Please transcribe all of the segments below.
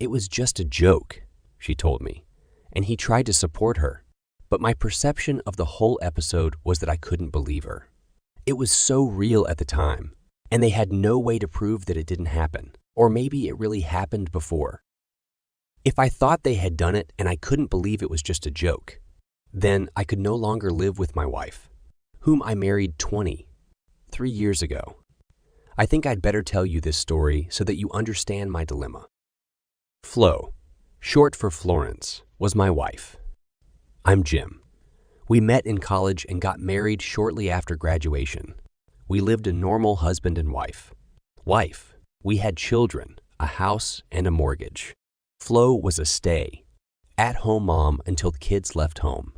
It was just a joke, she told me, and he tried to support her. But my perception of the whole episode was that I couldn't believe her. It was so real at the time, and they had no way to prove that it didn't happen, or maybe it really happened before. If I thought they had done it and I couldn't believe it was just a joke, then I could no longer live with my wife, whom I married 3 years ago. I think I'd better tell you this story so that you understand my dilemma. Flo, short for Florence, was my wife. I'm Jim. We met in college and got married shortly after graduation. We lived a normal husband and wife. We had children, a house, and a mortgage. Flo was a at-home mom until the kids left home,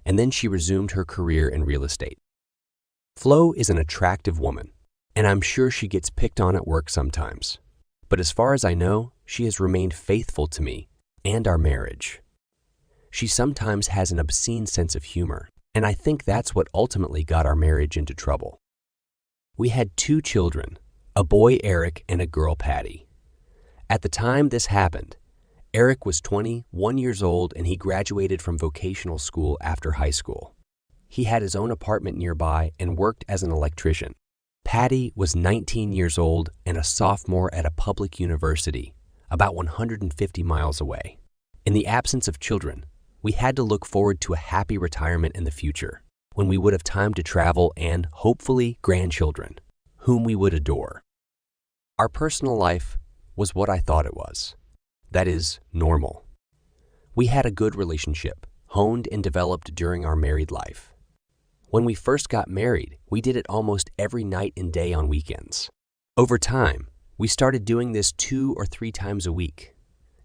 and then she resumed her career in real estate. Flo is an attractive woman, and I'm sure she gets picked on at work sometimes. But as far as I know, she has remained faithful to me and our marriage. She sometimes has an obscene sense of humor, and I think that's what ultimately got our marriage into trouble. We had 2 children, a boy Eric and a girl Patty. At the time this happened, Eric was 21 years old and he graduated from vocational school after high school. He had his own apartment nearby and worked as an electrician. Patty was 19 years old and a sophomore at a public university, about 150 miles away. In the absence of children, we had to look forward to a happy retirement in the future, when we would have time to travel and, hopefully, grandchildren, whom we would adore. Our personal life was what I thought it was. That is, normal. We had a good relationship, honed and developed during our married life. When we first got married, we did it almost every night and day on weekends. Over time, we started doing this 2 or 3 times a week,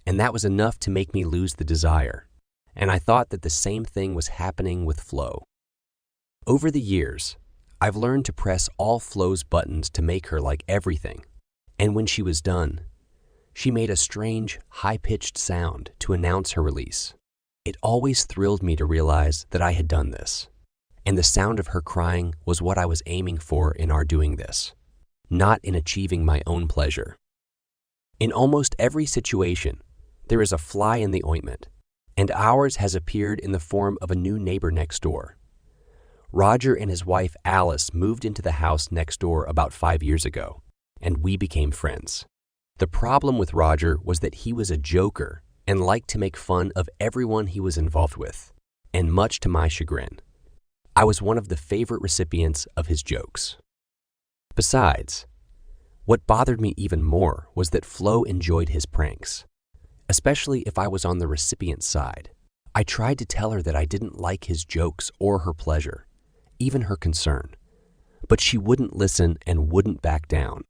and that was enough to make me lose the desire. And I thought that the same thing was happening with Flo. Over the years, I've learned to press all Flo's buttons to make her like everything. And when she was done, she made a strange, high-pitched sound to announce her release. It always thrilled me to realize that I had done this. And the sound of her crying was what I was aiming for in our doing this, not in achieving my own pleasure. In almost every situation, there is a fly in the ointment, and ours has appeared in the form of a new neighbor next door. Roger and his wife Alice moved into the house next door about 5 years ago, and we became friends. The problem with Roger was that he was a joker and liked to make fun of everyone he was involved with, and much to my chagrin, I was one of the favorite recipients of his jokes. Besides, what bothered me even more was that Flo enjoyed his pranks, especially if I was on the recipient side. I tried to tell her that I didn't like his jokes or her pleasure, even her concern, but she wouldn't listen and wouldn't back down.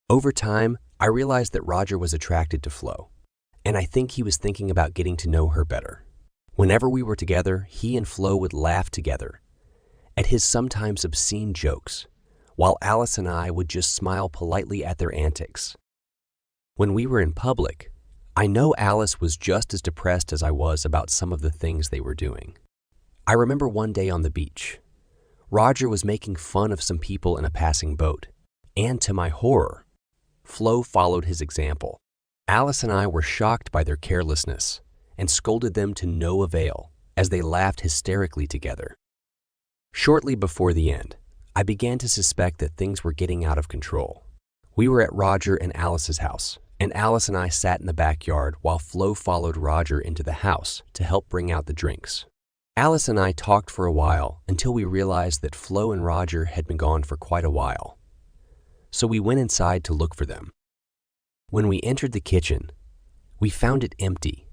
Over time, I realized that Roger was attracted to Flo, and I think he was thinking about getting to know her better. Whenever we were together, he and Flo would laugh together at his sometimes obscene jokes, while Alice and I would just smile politely at their antics. When we were in public, I know Alice was just as depressed as I was about some of the things they were doing. I remember one day on the beach, Roger was making fun of some people in a passing boat, and to my horror, Flo followed his example. Alice and I were shocked by their carelessness and scolded them to no avail as they laughed hysterically together. Shortly before the end, I began to suspect that things were getting out of control. We were at Roger and Alice's house, and Alice and I sat in the backyard while Flo followed Roger into the house to help bring out the drinks. Alice and I talked for a while until we realized that Flo and Roger had been gone for quite a while. So we went inside to look for them. When we entered the kitchen, we found it empty.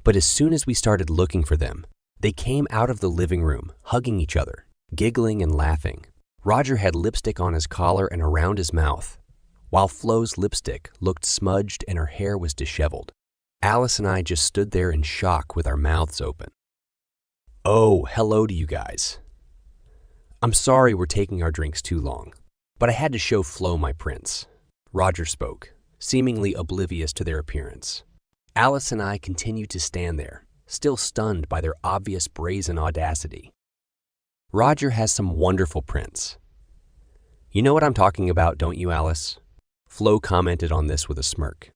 But as soon as we started looking for them, they came out of the living room, hugging each other, giggling and laughing. Roger had lipstick on his collar and around his mouth, while Flo's lipstick looked smudged and her hair was disheveled. Alice and I just stood there in shock with our mouths open. "Oh, hello to you guys. I'm sorry we're taking our drinks too long, but I had to show Flo my prints," Roger spoke, seemingly oblivious to their appearance. Alice and I continued to stand there, still stunned by their obvious brazen audacity. "Roger has some wonderful prints. You know what I'm talking about, don't you, Alice?" Flo commented on this with a smirk.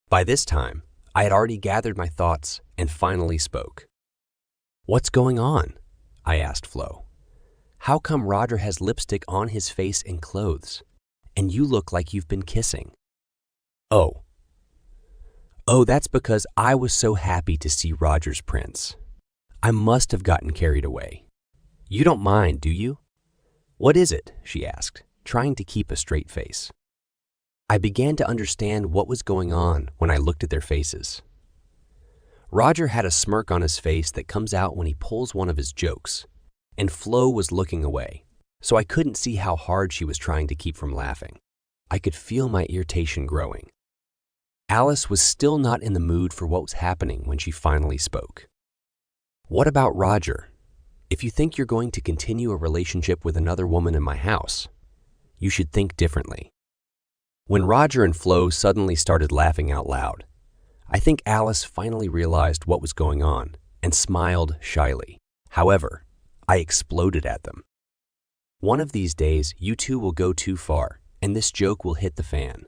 By this time, I had already gathered my thoughts and finally spoke. "What's going on?" I asked Flo. "How come Roger has lipstick on his face and clothes, and you look like you've been kissing?" Oh, that's because I was so happy to see Roger's prints. I must have gotten carried away. You don't mind, do you? "What is it?" she asked, trying to keep a straight face. I began to understand what was going on when I looked at their faces. Roger had a smirk on his face that comes out when he pulls one of his jokes, and Flo was looking away, so I couldn't see how hard she was trying to keep from laughing. I could feel my irritation growing. Alice was still not in the mood for what was happening when she finally spoke. "What about Roger? If you think you're going to continue a relationship with another woman in my house, you should think differently." When Roger and Flo suddenly started laughing out loud, I think Alice finally realized what was going on and smiled shyly. However, I exploded at them. "One of these days, you two will go too far, and this joke will hit the fan."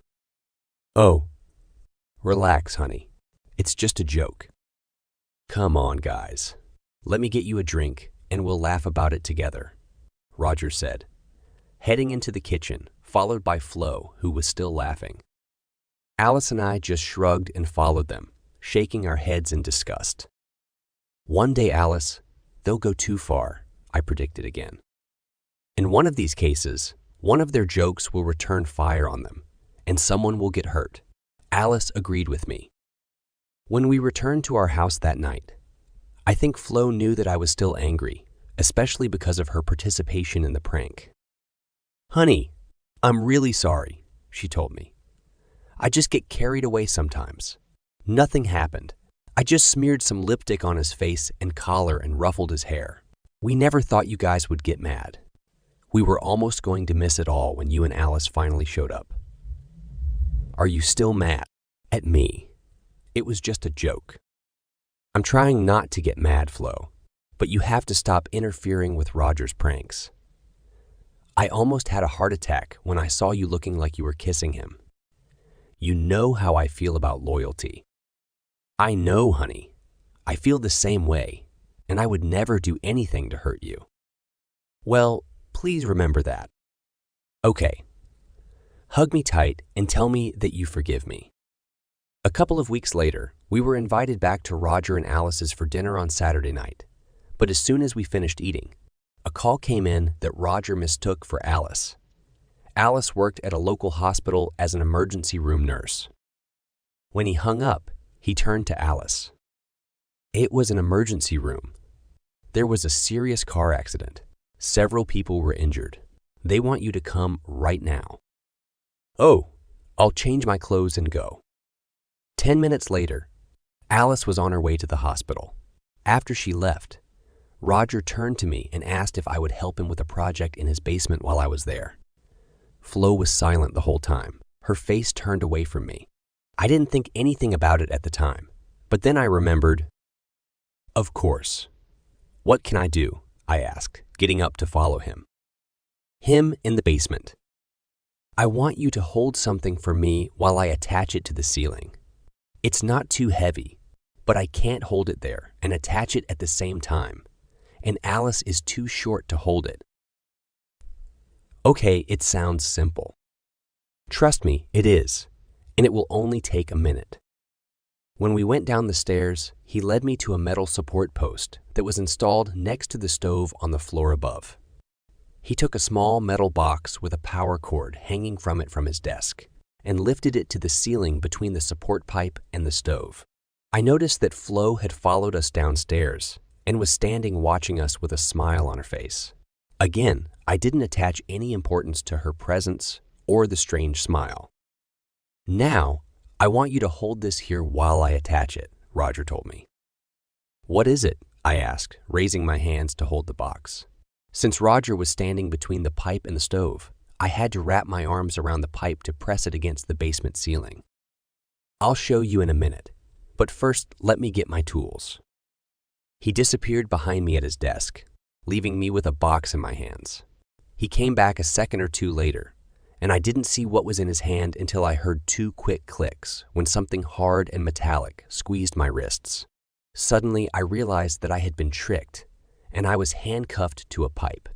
"Oh, relax, honey. It's just a joke." "Come on, guys. Let me get you a drink, and we'll laugh about it together," Roger said, heading into the kitchen, followed by Flo, who was still laughing. Alice and I just shrugged and followed them, shaking our heads in disgust. "One day, Alice, they'll go too far," I predicted again. "In one of these cases, one of their jokes will return fire on them, and someone will get hurt." Alice agreed with me. When we returned to our house that night, I think Flo knew that I was still angry, especially because of her participation in the prank. "Honey, I'm really sorry," she told me. "I just get carried away sometimes. Nothing happened. I just smeared some lipstick on his face and collar and ruffled his hair. We never thought you guys would get mad. We were almost going to miss it all when you and Alice finally showed up." "Are you still mad at me? It was just a joke." "I'm trying not to get mad, Flo, but you have to stop interfering with Roger's pranks. I almost had a heart attack when I saw you looking like you were kissing him. You know how I feel about loyalty." "I know, honey. I feel the same way, and I would never do anything to hurt you." "Well, please remember that." "Okay. Hug me tight and tell me that you forgive me." A couple of weeks later, we were invited back to Roger and Alice's for dinner on Saturday night. But as soon as we finished eating, a call came in that Roger mistook for Alice. Alice worked at a local hospital as an emergency room nurse. When he hung up, he turned to Alice. "It was an emergency room. There was a serious car accident. Several people were injured. They want you to come right now." "Oh, I'll change my clothes and go." 10 minutes later, Alice was on her way to the hospital. After she left, Roger turned to me and asked if I would help him with a project in his basement while I was there. Flo was silent the whole time, her face turned away from me. I didn't think anything about it at the time, but then I remembered. "Of course. What can I do?" I asked, getting up to follow him. "Him in the basement. I want you to hold something for me while I attach it to the ceiling. It's not too heavy, but I can't hold it there and attach it at the same time, and Alice is too short to hold it." "Okay, it sounds simple." "Trust me, it is, and it will only take a minute." When we went down the stairs, he led me to a metal support post that was installed next to the stove on the floor above. He took a small metal box with a power cord hanging from it from his desk and lifted it to the ceiling between the support pipe and the stove. I noticed that Flo had followed us downstairs and was standing watching us with a smile on her face. Again, I didn't attach any importance to her presence or the strange smile. "Now, I want you to hold this here while I attach it," Roger told me. "What is it?" I asked, raising my hands to hold the box. Since Roger was standing between the pipe and the stove, I had to wrap my arms around the pipe to press it against the basement ceiling. "I'll show you in a minute, but first let me get my tools." He disappeared behind me at his desk, leaving me with a box in my hands. He came back a second or two later, and I didn't see what was in his hand until I heard 2 quick clicks when something hard and metallic squeezed my wrists. Suddenly, I realized that I had been tricked, and I was handcuffed to a pipe.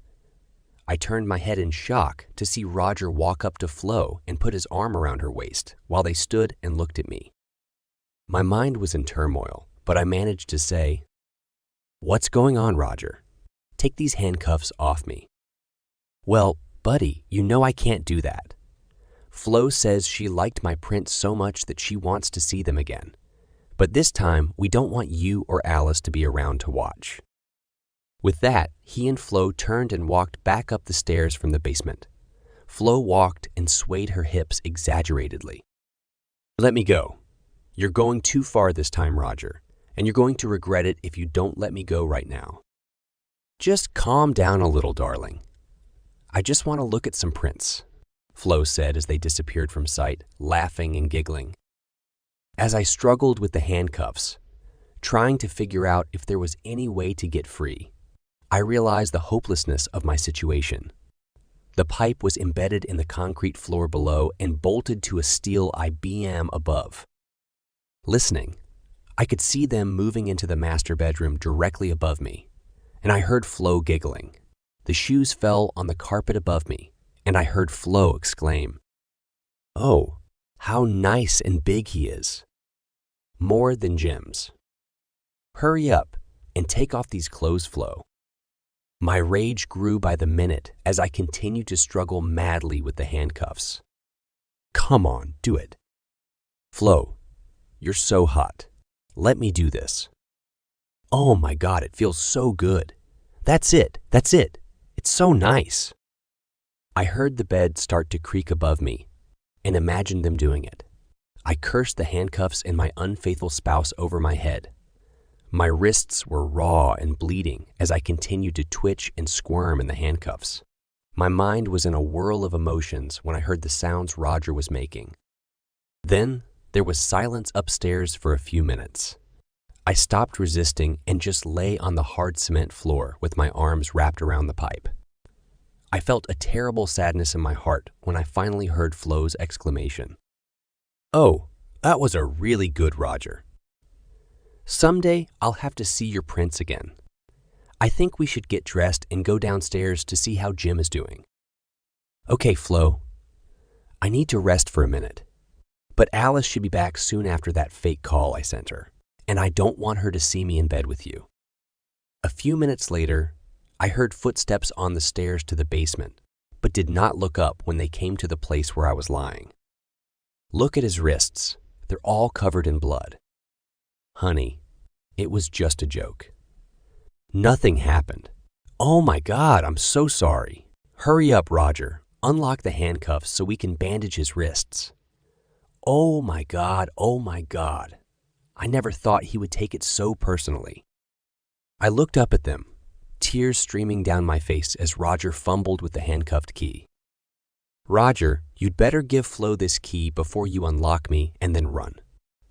I turned my head in shock to see Roger walk up to Flo and put his arm around her waist while they stood and looked at me. My mind was in turmoil, but I managed to say, "What's going on, Roger? Take these handcuffs off me." "Well, buddy, you know I can't do that. Flo says she liked my prints so much that she wants to see them again. But this time, we don't want you or Alice to be around to watch." With that, he and Flo turned and walked back up the stairs from the basement. Flo walked and swayed her hips exaggeratedly. "Let me go. You're going too far this time, Roger, and you're going to regret it if you don't let me go right now." "Just calm down a little, darling. I just want to look at some prints," Flo said as they disappeared from sight, laughing and giggling. As I struggled with the handcuffs, trying to figure out if there was any way to get free, I realized the hopelessness of my situation. The pipe was embedded in the concrete floor below and bolted to a steel IBM above. Listening, I could see them moving into the master bedroom directly above me, and I heard Flo giggling. The shoes fell on the carpet above me, and I heard Flo exclaim, "Oh, how nice and big he is. More than Jim's. Hurry up and take off these clothes, Flo." My rage grew by the minute as I continued to struggle madly with the handcuffs. "Come on, do it. Flo, you're so hot. Let me do this. Oh my God, it feels so good. That's it. It's so nice." I heard the bed start to creak above me and imagined them doing it. I cursed the handcuffs and my unfaithful spouse over my head. My wrists were raw and bleeding as I continued to twitch and squirm in the handcuffs. My mind was in a whirl of emotions when I heard the sounds Roger was making. Then there was silence upstairs for a few minutes. I stopped resisting and just lay on the hard cement floor with my arms wrapped around the pipe. I felt a terrible sadness in my heart when I finally heard Flo's exclamation. "Oh, that was a really good Roger. Someday I'll have to see your prints again. I think we should get dressed and go downstairs to see how Jim is doing." "Okay, Flo. I need to rest for a minute. But Alice should be back soon after that fake call I sent her, and I don't want her to see me in bed with you." A few minutes later, I heard footsteps on the stairs to the basement, but did not look up when they came to the place where I was lying. "Look at his wrists. They're all covered in blood." "Honey, it was just a joke. Nothing happened." "Oh my God, I'm so sorry. Hurry up, Roger. Unlock the handcuffs so we can bandage his wrists." Oh my God. I never thought he would take it so personally. I looked up at them, tears streaming down my face as Roger fumbled with the handcuffed key. "Roger, you'd better give Flo this key before you unlock me and then run.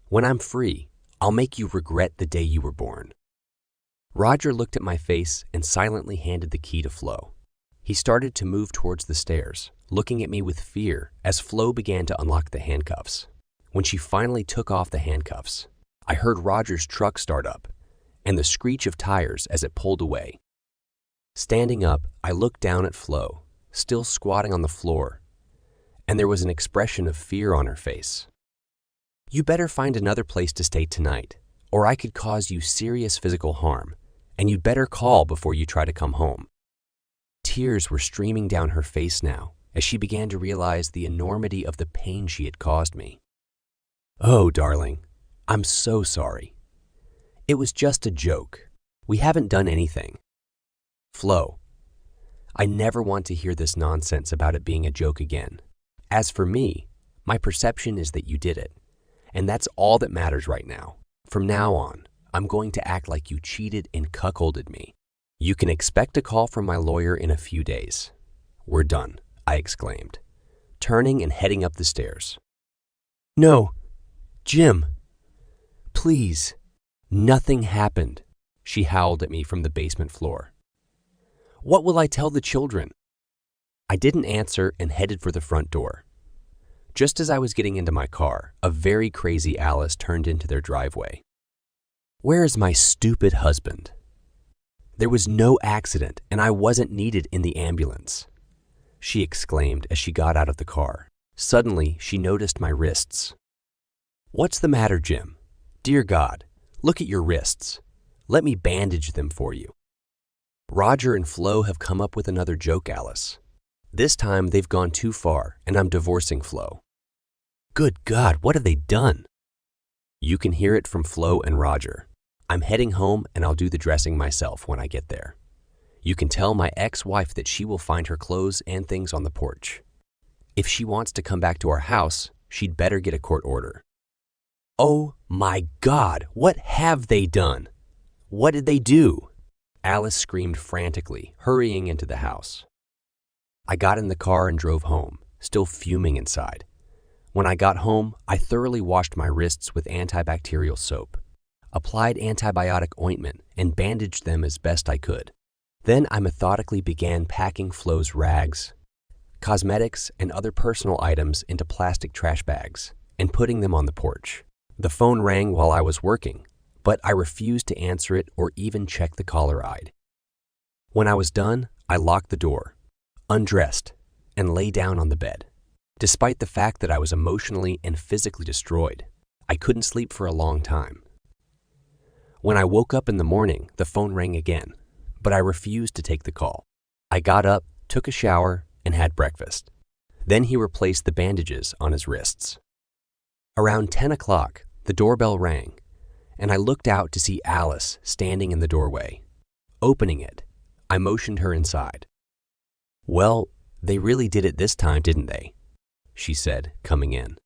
When I'm free, I'll make you regret the day you were born." Roger looked at my face and silently handed the key to Flo. He started to move towards the stairs, looking at me with fear as Flo began to unlock the handcuffs. When she finally took off the handcuffs, I heard Roger's truck start up and the screech of tires as it pulled away. Standing up, I looked down at Flo, still squatting on the floor, and there was an expression of fear on her face. "You better find another place to stay tonight, or I could cause you serious physical harm, and you'd better call before you try to come home." Tears were streaming down her face now as she began to realize the enormity of the pain she had caused me. "Oh, darling, I'm so sorry. It was just a joke. We haven't done anything." "Flo, I never want to hear this nonsense about it being a joke again. As for me, my perception is that you did it, and that's all that matters right now. From now on, I'm going to act like you cheated and cuckolded me. You can expect a call from my lawyer in a few days. We're done," I exclaimed, turning and heading up the stairs. "No, Jim, please." "Nothing happened," she howled at me from the basement floor. "What will I tell the children?" I didn't answer and headed for the front door. Just as I was getting into my car, a very crazy Alice turned into their driveway. "Where is my stupid husband?" "There was no accident, and I wasn't needed in the ambulance," she exclaimed as she got out of the car. Suddenly, she noticed my wrists. "What's the matter, Jim? Dear God, look at your wrists. Let me bandage them for you." "Roger and Flo have come up with another joke, Alice. This time they've gone too far, and I'm divorcing Flo." "Good God, what have they done?" "You can hear it from Flo and Roger. I'm heading home and I'll do the dressing myself when I get there. You can tell my ex-wife that she will find her clothes and things on the porch. If she wants to come back to our house, she'd better get a court order." "Oh my God, what have they done? What did they do?" Alice screamed frantically, hurrying into the house. I got in the car and drove home, still fuming inside. When I got home, I thoroughly washed my wrists with antibacterial soap, applied antibiotic ointment, and bandaged them as best I could. Then I methodically began packing Flo's rags, cosmetics, and other personal items into plastic trash bags and putting them on the porch. The phone rang while I was working, but I refused to answer it or even check the caller ID. When I was done, I locked the door, undressed, and lay down on the bed. Despite the fact that I was emotionally and physically destroyed, I couldn't sleep for a long time. When I woke up in the morning, the phone rang again, but I refused to take the call. I got up, took a shower, and had breakfast. Then he replaced the bandages on his wrists. Around 10 o'clock, the doorbell rang, and I looked out to see Alice standing in the doorway. Opening it, I motioned her inside. "Well, they really did it this time, didn't they?" she said, coming in.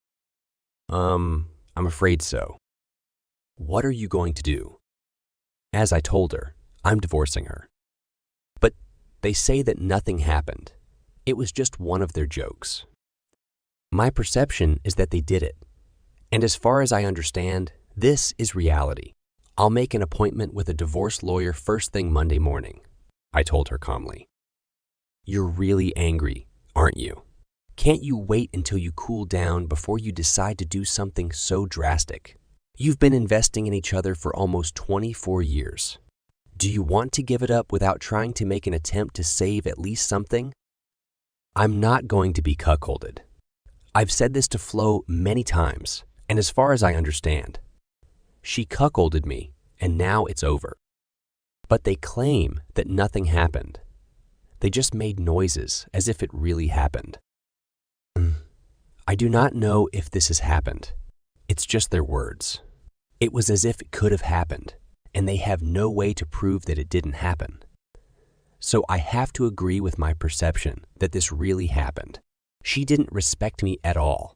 I'm afraid so." "What are you going to do?" As I told her, I'm divorcing her. "But they say that nothing happened. It was just one of their jokes." "My perception is that they did it. And as far as I understand, this is reality. I'll make an appointment with a divorce lawyer first thing Monday morning," I told her calmly. "You're really angry, aren't you? Can't you wait until you cool down before you decide to do something so drastic? You've been investing in each other for almost 24 years. Do you want to give it up without trying to make an attempt to save at least something?" "I'm not going to be cuckolded. I've said this to Flo many times, and as far as I understand, she cuckolded me, and now it's over." "But they claim that nothing happened. They just made noises as if it really happened." "I do not know if this has happened. It's just their words. It was as if it could have happened, and they have no way to prove that it didn't happen. So I have to agree with my perception that this really happened. She didn't respect me at all.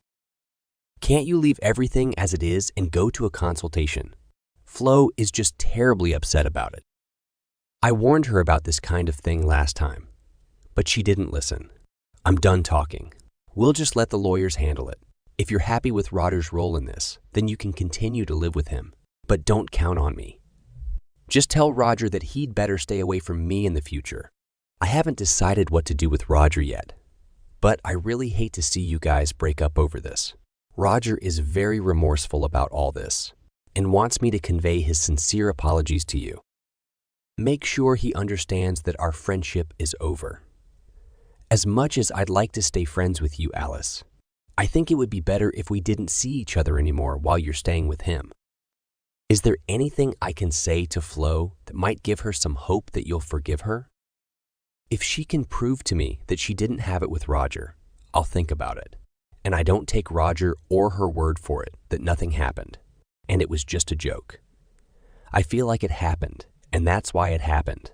Can't you leave everything as it is and go to a consultation? Flo is just terribly upset about it." I warned her about this kind of thing last time, but she didn't listen. "I'm done talking. We'll just let the lawyers handle it. If you're happy with Roger's role in this, then you can continue to live with him, but don't count on me. Just tell Roger that he'd better stay away from me in the future. I haven't decided what to do with Roger yet, but I really hate to see you guys break up over this. Roger is very remorseful about all this and wants me to convey his sincere apologies to you. Make sure he understands that our friendship is over. As much as I'd like to stay friends with you, Alice, I think it would be better if we didn't see each other anymore while you're staying with him. Is there anything I can say to Flo that might give her some hope that you'll forgive her? If she can prove to me that she didn't have it with Roger, I'll think about it. And I don't take Roger or her word for it that nothing happened, and it was just a joke. I feel like it happened, and that's why it happened."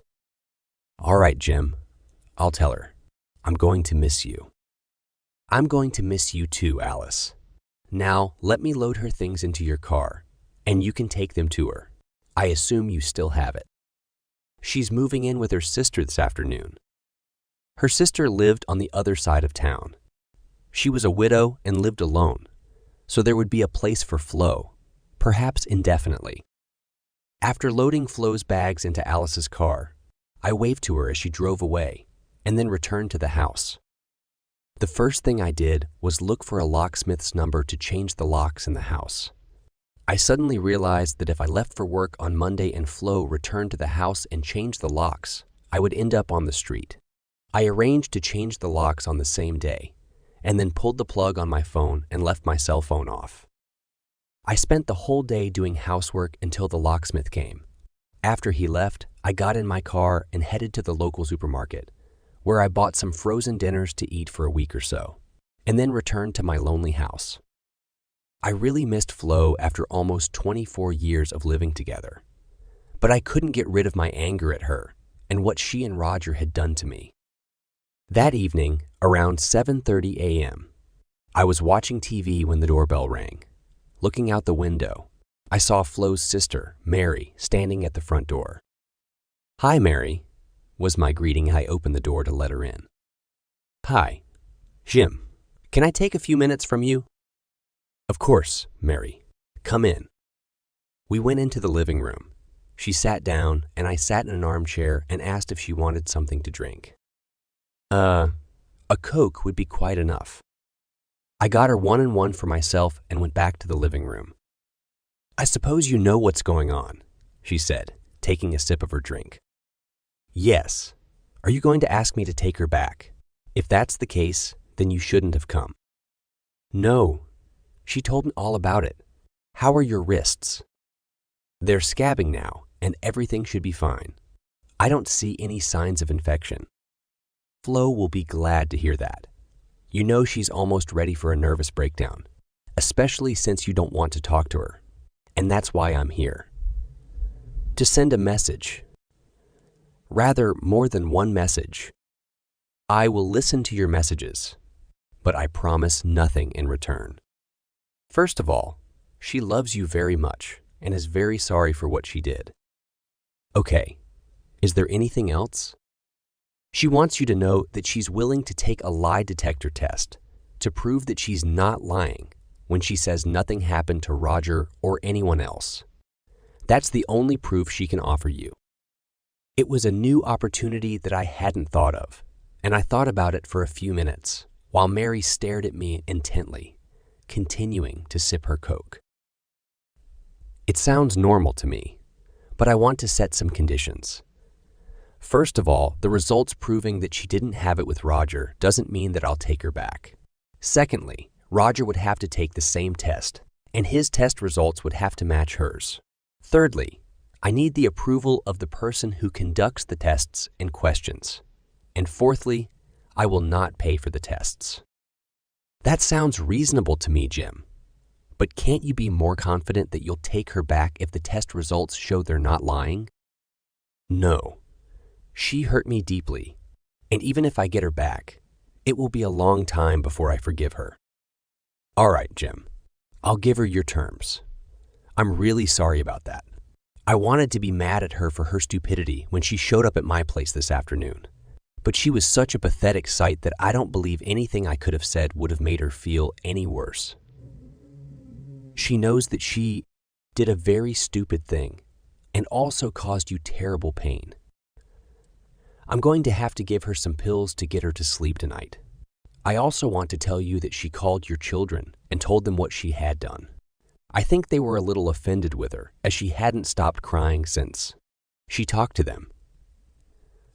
"All right, Jim, I'll tell her. I'm going to miss you." "I'm going to miss you too, Alice. Now, let me load her things into your car, and you can take them to her. I assume you still have it. She's moving in with her sister this afternoon." Her sister lived on the other side of town. She was a widow and lived alone, so there would be a place for Flo, perhaps indefinitely. After loading Flo's bags into Alice's car, I waved to her as she drove away and then returned to the house. The first thing I did was look for a locksmith's number to change the locks in the house. I suddenly realized that if I left for work on Monday and Flo returned to the house and changed the locks, I would end up on the street. I arranged to change the locks on the same day, and then pulled the plug on my phone and left my cell phone off. I spent the whole day doing housework until the locksmith came. After he left, I got in my car and headed to the local supermarket, where I bought some frozen dinners to eat for a week or so, and then returned to my lonely house. I really missed Flo after almost 24 years of living together, but I couldn't get rid of my anger at her and what she and Roger had done to me. That evening, around 7:30 a.m., I was watching TV when the doorbell rang. Looking out the window, I saw Flo's sister, Mary, standing at the front door. "Hi, Mary," was my greeting. I opened the door to let her in. "Hi, Jim. Can I take a few minutes from you?" "Of course, Mary. Come in." We went into the living room. She sat down, and I sat in an armchair and asked if she wanted something to drink. A Coke would be quite enough." I got her 1 and 1 for myself and went back to the living room. "I suppose you know what's going on," she said, taking a sip of her drink. "Yes. Are you going to ask me to take her back? If that's the case, then you shouldn't have come." "No. She told me all about it. How are your wrists?" "They're scabbing now, and everything should be fine. I don't see any signs of infection." Flo will be glad to hear that. You know she's almost ready for a nervous breakdown, especially since you don't want to talk to her. And that's why I'm here. To send a message. Rather, more than one message. I will listen to your messages, but I promise nothing in return. First of all, she loves you very much and is very sorry for what she did. Okay, is there anything else? She wants you to know that she's willing to take a lie detector test to prove that she's not lying when she says nothing happened to Roger or anyone else. That's the only proof she can offer you. It was a new opportunity that I hadn't thought of, and I thought about it for a few minutes while Mary stared at me intently, continuing to sip her Coke. It sounds normal to me, but I want to set some conditions. First of all, the results proving that she didn't have it with Roger doesn't mean that I'll take her back. Secondly, Roger would have to take the same test, and his test results would have to match hers. Thirdly, I need the approval of the person who conducts the tests and questions. And fourthly, I will not pay for the tests. That sounds reasonable to me, Jim. But can't you be more confident that you'll take her back if the test results show they're not lying? No. She hurt me deeply, and even if I get her back, it will be a long time before I forgive her. All right, Jim. I'll give her your terms. I'm really sorry about that. I wanted to be mad at her for her stupidity when she showed up at my place this afternoon, but she was such a pathetic sight that I don't believe anything I could have said would have made her feel any worse. She knows that she did a very stupid thing and also caused you terrible pain. I'm going to have to give her some pills to get her to sleep tonight. I also want to tell you that she called your children and told them what she had done. I think they were a little offended with her, as she hadn't stopped crying since. She talked to them.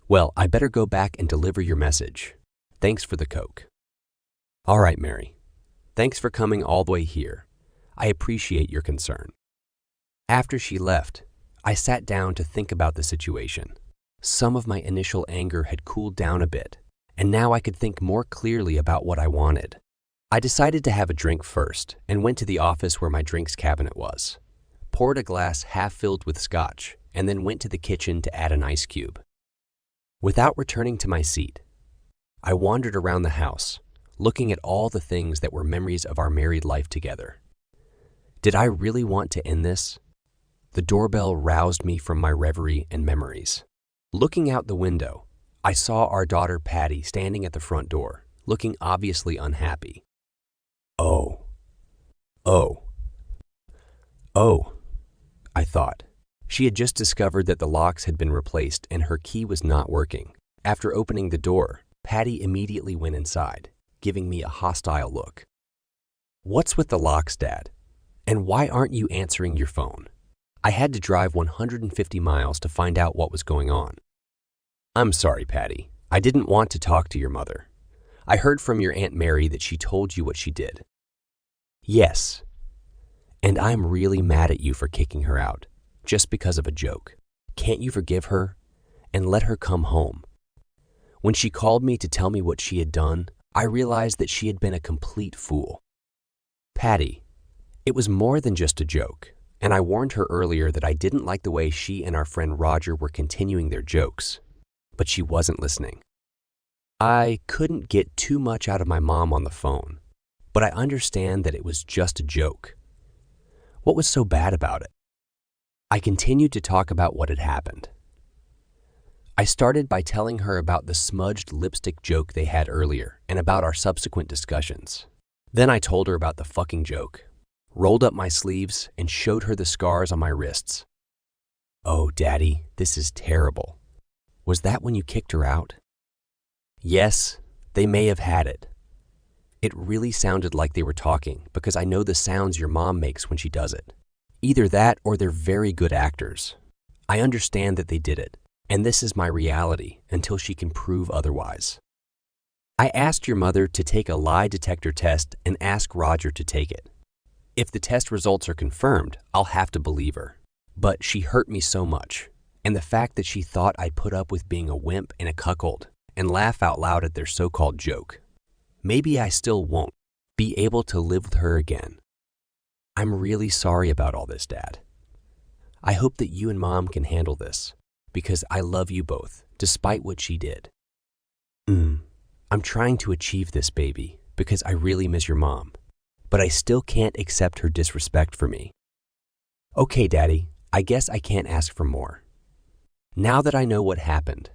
Well, I better go back and deliver your message. Thanks for the Coke. All right, Mary. Thanks for coming all the way here. I appreciate your concern. After she left, I sat down to think about the situation. Some of my initial anger had cooled down a bit, and now I could think more clearly about what I wanted. I decided to have a drink first and went to the office where my drinks cabinet was, poured a glass half filled with scotch, and then went to the kitchen to add an ice cube. Without returning to my seat, I wandered around the house, looking at all the things that were memories of our married life together. Did I really want to end this? The doorbell roused me from my reverie and memories. Looking out the window, I saw our daughter Patty standing at the front door, looking obviously unhappy. Oh, I thought. She had just discovered that the locks had been replaced and her key was not working. After opening the door, Patty immediately went inside, giving me a hostile look. "What's with the locks, Dad? And why aren't you answering your phone?" I had to drive 150 miles to find out what was going on. "I'm sorry, Patty. I didn't want to talk to your mother. I heard from your Aunt Mary that she told you what she did." "Yes. And I'm really mad at you for kicking her out, just because of a joke. Can't you forgive her and let her come home?" When she called me to tell me what she had done, I realized that she had been a complete fool. "Patty, it was more than just a joke, and I warned her earlier that I didn't like the way she and our friend Roger were continuing their jokes, but she wasn't listening. I couldn't get too much out of my mom on the phone, but I understand that it was just a joke. What was so bad about it?" I continued to talk about what had happened. I started by telling her about the smudged lipstick joke they had earlier and about our subsequent discussions. Then I told her about the fucking joke, rolled up my sleeves, and showed her the scars on my wrists. "Oh, Daddy, this is terrible. Was that when you kicked her out?" "Yes, they may have had it. It really sounded like they were talking because I know the sounds your mom makes when she does it. Either that or they're very good actors. I understand that they did it, and this is my reality until she can prove otherwise. I asked your mother to take a lie detector test and ask Roger to take it. If the test results are confirmed, I'll have to believe her. But she hurt me so much, and the fact that she thought I'd put up with being a wimp and a cuckold and laugh out loud at their so-called joke. Maybe I still won't be able to live with her again. I'm really sorry about all this, Dad. I hope that you and Mom can handle this, because I love you both, despite what she did. I'm trying to achieve this, baby, because I really miss your mom, but I still can't accept her disrespect for me. Okay, Daddy, I guess I can't ask for more. Now that I know what happened,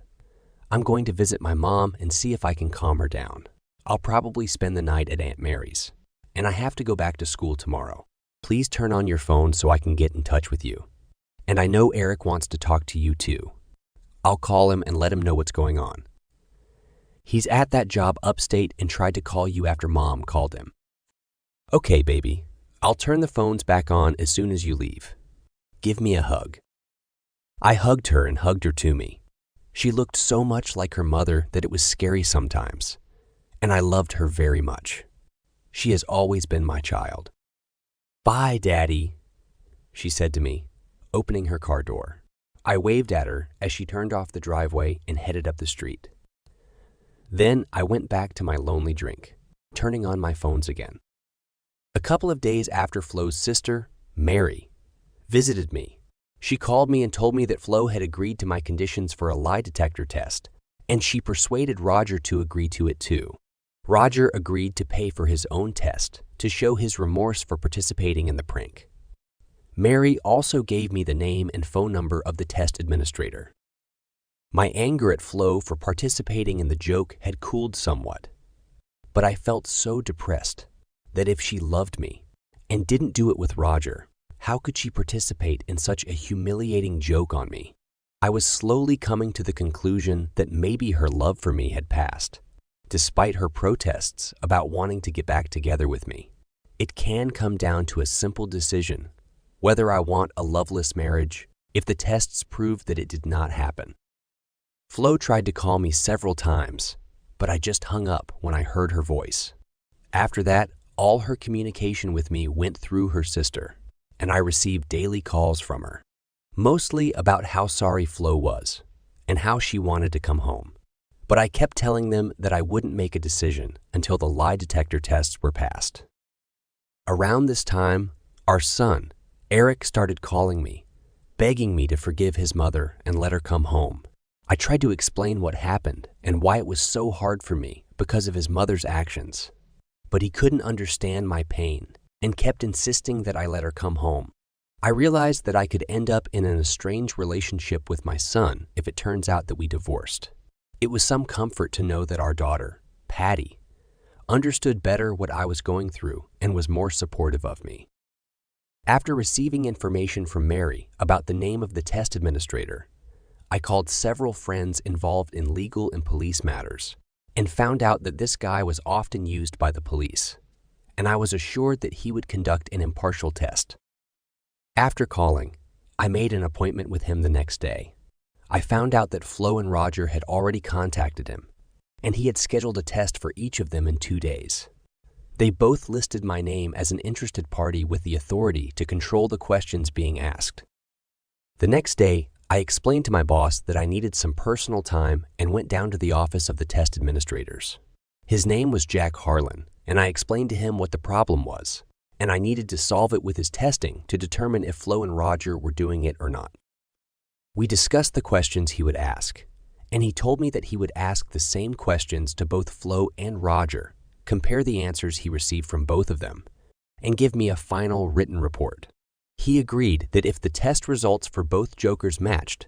I'm going to visit my mom and see if I can calm her down. I'll probably spend the night at Aunt Mary's, and I have to go back to school tomorrow. Please turn on your phone so I can get in touch with you. And I know Eric wants to talk to you too. I'll call him and let him know what's going on. He's at that job upstate and tried to call you after Mom called him. Okay, baby. I'll turn the phones back on as soon as you leave. Give me a hug." I hugged her and hugged her to me. She looked so much like her mother that it was scary sometimes, and I loved her very much. She has always been my child. "Bye, Daddy," she said to me, opening her car door. I waved at her as she turned off the driveway and headed up the street. Then I went back to my lonely drink, turning on my phones again. A couple of days after Flo's sister, Mary, visited me. She called me and told me that Flo had agreed to my conditions for a lie detector test, and she persuaded Roger to agree to it too. Roger agreed to pay for his own test to show his remorse for participating in the prank. Mary also gave me the name and phone number of the test administrator. My anger at Flo for participating in the joke had cooled somewhat, but I felt so depressed that if she loved me and didn't do it with Roger, how could she participate in such a humiliating joke on me? I was slowly coming to the conclusion that maybe her love for me had passed, despite her protests about wanting to get back together with me. It can come down to a simple decision, whether I want a loveless marriage if the tests prove that it did not happen. Flo tried to call me several times, but I just hung up when I heard her voice. After that, all her communication with me went through her sister, and I received daily calls from her, mostly about how sorry Flo was and how she wanted to come home. But I kept telling them that I wouldn't make a decision until the lie detector tests were passed. Around this time, our son, Eric, started calling me, begging me to forgive his mother and let her come home. I tried to explain what happened and why it was so hard for me because of his mother's actions, but he couldn't understand my pain and kept insisting that I let her come home. I realized that I could end up in an estranged relationship with my son if it turns out that we divorced. It was some comfort to know that our daughter, Patty, understood better what I was going through and was more supportive of me. After receiving information from Mary about the name of the test administrator, I called several friends involved in legal and police matters and found out that this guy was often used by the police, and I was assured that he would conduct an impartial test. After calling, I made an appointment with him the next day. I found out that Flo and Roger had already contacted him, and he had scheduled a test for each of them in 2 days. They both listed my name as an interested party with the authority to control the questions being asked. The next day, I explained to my boss that I needed some personal time and went down to the office of the test administrators. His name was Jack Harlan, and I explained to him what the problem was, and I needed to solve it with his testing to determine if Flo and Roger were doing it or not. We discussed the questions he would ask, and he told me that he would ask the same questions to both Flo and Roger, compare the answers he received from both of them, and give me a final written report. He agreed that if the test results for both jokers matched,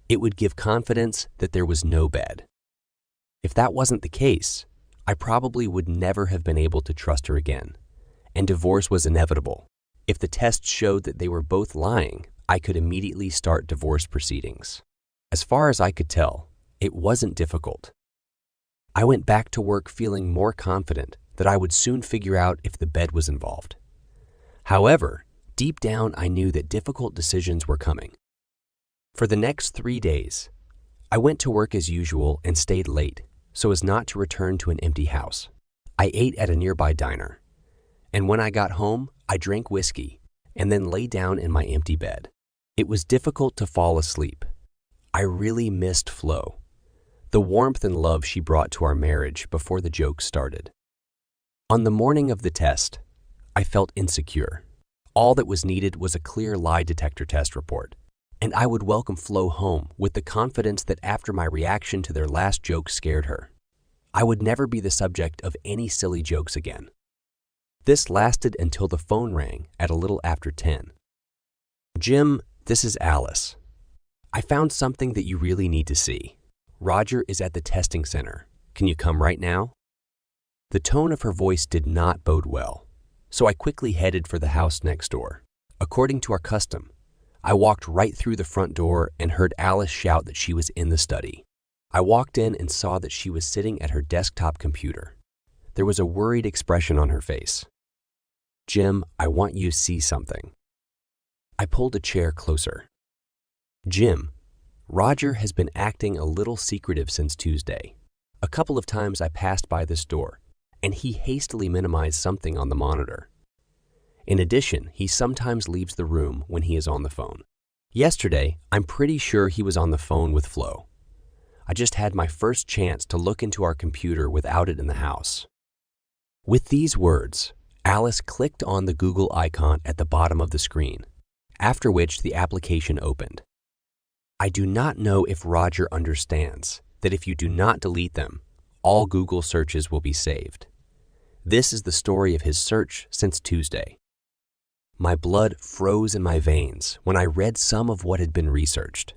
it would give confidence that there was no bed. If that wasn't the case, I probably would never have been able to trust her again, and divorce was inevitable. If the test showed that they were both lying, I could immediately start divorce proceedings. As far as I could tell, it wasn't difficult. I went back to work feeling more confident that I would soon figure out if the bed was involved. However, deep down I knew that difficult decisions were coming. For the next 3 days, I went to work as usual and stayed late so as not to return to an empty house. I ate at a nearby diner, and when I got home, I drank whiskey and then lay down in my empty bed. It was difficult to fall asleep. I really missed Flo, the warmth and love she brought to our marriage before the jokes started. On the morning of the test, I felt insecure. All that was needed was a clear lie detector test report, and I would welcome Flo home with the confidence that after my reaction to their last joke scared her, I would never be the subject of any silly jokes again. This lasted until the phone rang at a little after 10. "Jim, this is Alice. I found something that you really need to see. Roger is at the testing center. Can you come right now?" The tone of her voice did not bode well, so I quickly headed for the house next door. According to our custom, I walked right through the front door and heard Alice shout that she was in the study. I walked in and saw that she was sitting at her desktop computer. There was a worried expression on her face. "Jim, I want you to see something." I pulled a chair closer. "Jim, Roger has been acting a little secretive since Tuesday. A couple of times I passed by this door, and he hastily minimized something on the monitor. In addition, he sometimes leaves the room when he is on the phone. Yesterday, I'm pretty sure he was on the phone with Flo. I just had my first chance to look into our computer without it in the house." With these words, Alice clicked on the Google icon at the bottom of the screen, after which the application opened. I do not know if Roger understands that if you do not delete them, all Google searches will be saved. This is the story of his search since Tuesday. My blood froze in my veins when I read some of what had been researched.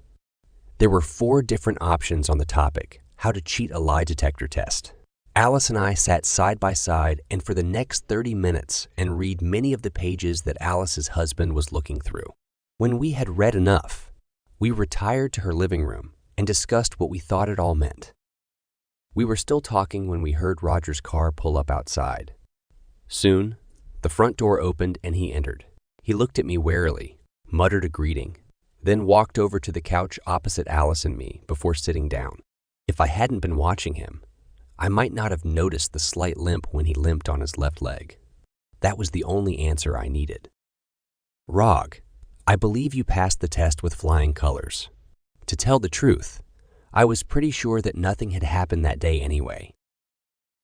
There were 4 different options on the topic, how to cheat a lie detector test. Alice and I sat side by side and for the next 30 minutes and read many of the pages that Alice's husband was looking through. When we had read enough, we retired to her living room and discussed what we thought it all meant. We were still talking when we heard Roger's car pull up outside. Soon, the front door opened and he entered. He looked at me warily, muttered a greeting, then walked over to the couch opposite Alice and me before sitting down. If I hadn't been watching him, I might not have noticed the slight limp when he limped on his left leg. That was the only answer I needed. "Rog, I believe you passed the test with flying colors. To tell the truth, I was pretty sure that nothing had happened that day anyway."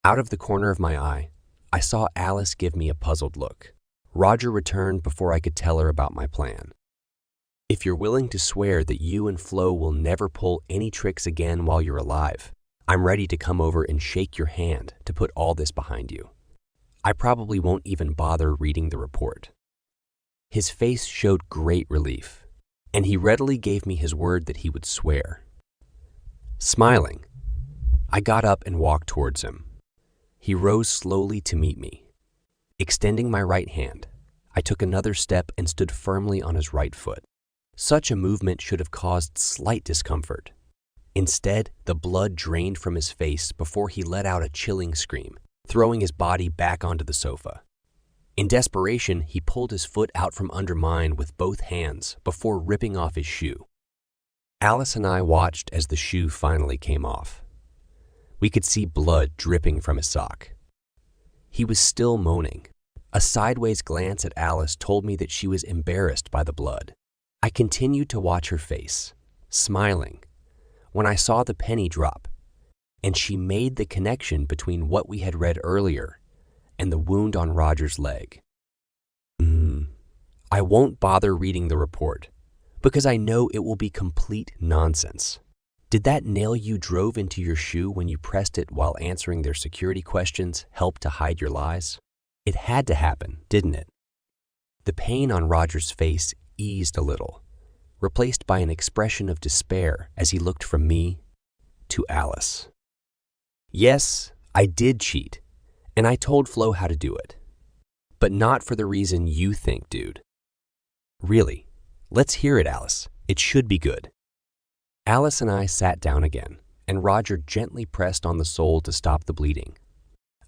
Out of the corner of my eye, I saw Alice give me a puzzled look. Roger returned before I could tell her about my plan. "If you're willing to swear that you and Flo will never pull any tricks again while you're alive, I'm ready to come over and shake your hand to put all this behind you. I probably won't even bother reading the report." His face showed great relief, and he readily gave me his word that he would swear. Smiling, I got up and walked towards him. He rose slowly to meet me. Extending my right hand, I took another step and stood firmly on his right foot. Such a movement should have caused slight discomfort, Instead, the blood drained from his face before he let out a chilling scream, throwing his body back onto the sofa. In desperation, he pulled his foot out from under mine with both hands before ripping off his shoe. Alice and I watched as the shoe finally came off. We could see blood dripping from his sock. He was still moaning. A sideways glance at Alice told me that she was embarrassed by the blood. I continued to watch her face, smiling, when I saw the penny drop, and she made the connection between what we had read earlier and the wound on Roger's leg. I won't bother reading the report, because I know it will be complete nonsense. Did that nail you drove into your shoe when you pressed it while answering their security questions help to hide your lies? It had to happen, didn't it? The pain on Roger's face eased a little, replaced by an expression of despair as he looked from me to Alice. Yes, I did cheat, and I told Flo how to do it. But not for the reason you think, dude. Really, let's hear it, Alice. It should be good. Alice and I sat down again, and Roger gently pressed on the sole to stop the bleeding.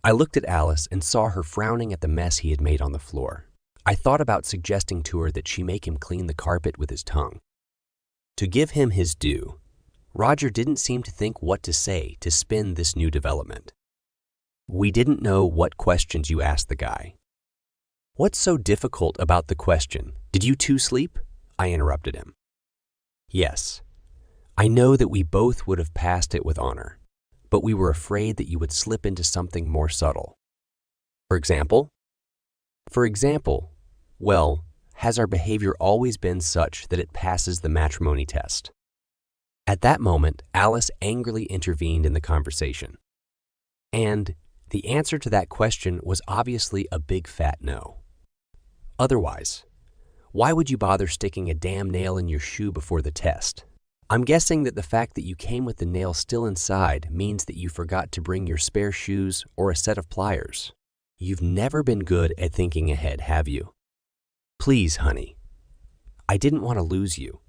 I looked at Alice and saw her frowning at the mess he had made on the floor. I thought about suggesting to her that she make him clean the carpet with his tongue. To give him his due, Roger didn't seem to think what to say to spin this new development. We didn't know what questions you asked the guy. What's so difficult about the question? Did you two sleep? I interrupted him. Yes. I know that we both would have passed it with honor, but we were afraid that you would slip into something more subtle. For example? Well, has our behavior always been such that it passes the matrimony test? At that moment, Alice angrily intervened in the conversation. And the answer to that question was obviously a big fat no. Otherwise, why would you bother sticking a damn nail in your shoe before the test? I'm guessing that the fact that you came with the nail still inside means that you forgot to bring your spare shoes or a set of pliers. You've never been good at thinking ahead, have you? Please, honey. I didn't want to lose you,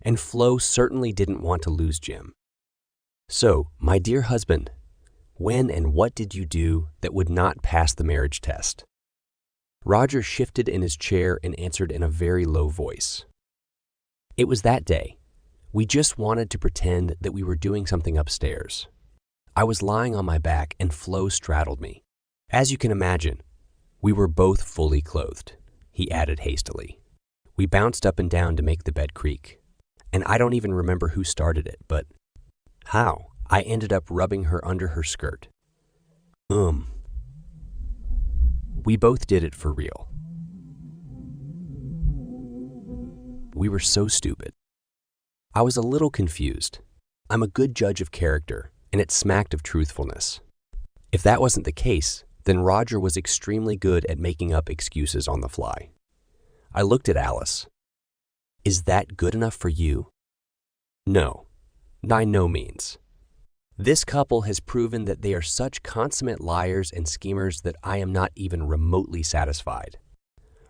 and Flo certainly didn't want to lose Jim. So, my dear husband, when and what did you do that would not pass the marriage test? Roger shifted in his chair and answered in a very low voice. It was that day. We just wanted to pretend that we were doing something upstairs. I was lying on my back and Flo straddled me. As you can imagine, we were both fully clothed, he added hastily. We bounced up and down to make the bed creak. And I don't even remember who started it, but how? I ended up rubbing her under her skirt. We both did it for real. We were so stupid. I was a little confused. I'm a good judge of character, and it smacked of truthfulness. If that wasn't the case, then Roger was extremely good at making up excuses on the fly. I looked at Alice. Is that good enough for you? No, by no means. This couple has proven that they are such consummate liars and schemers that I am not even remotely satisfied.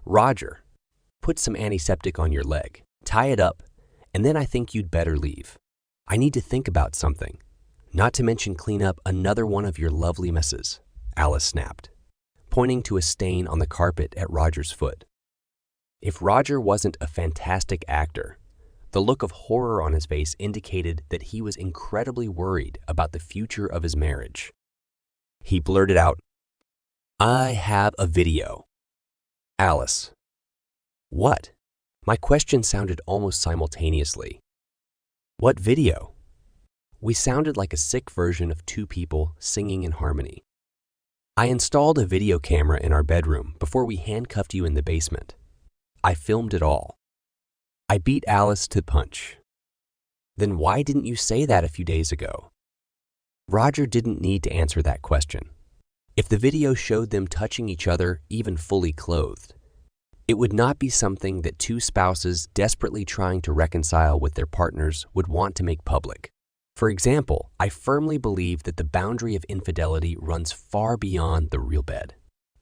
Roger, put some antiseptic on your leg, tie it up, and then I think you'd better leave. I need to think about something, not to mention clean up another one of your lovely messes, Alice snapped, pointing to a stain on the carpet at Roger's foot. If Roger wasn't a fantastic actor, the look of horror on his face indicated that he was incredibly worried about the future of his marriage. He blurted out, I have a video. Alice. What? My question sounded almost simultaneously. What video? We sounded like a sick version of two people singing in harmony. I installed a video camera in our bedroom before we handcuffed you in the basement. I filmed it all. I beat Alice to the punch. Then why didn't you say that a few days ago? Roger didn't need to answer that question. If the video showed them touching each other, even fully clothed, it would not be something that two spouses desperately trying to reconcile with their partners would want to make public. For example, I firmly believe that the boundary of infidelity runs far beyond the real bed.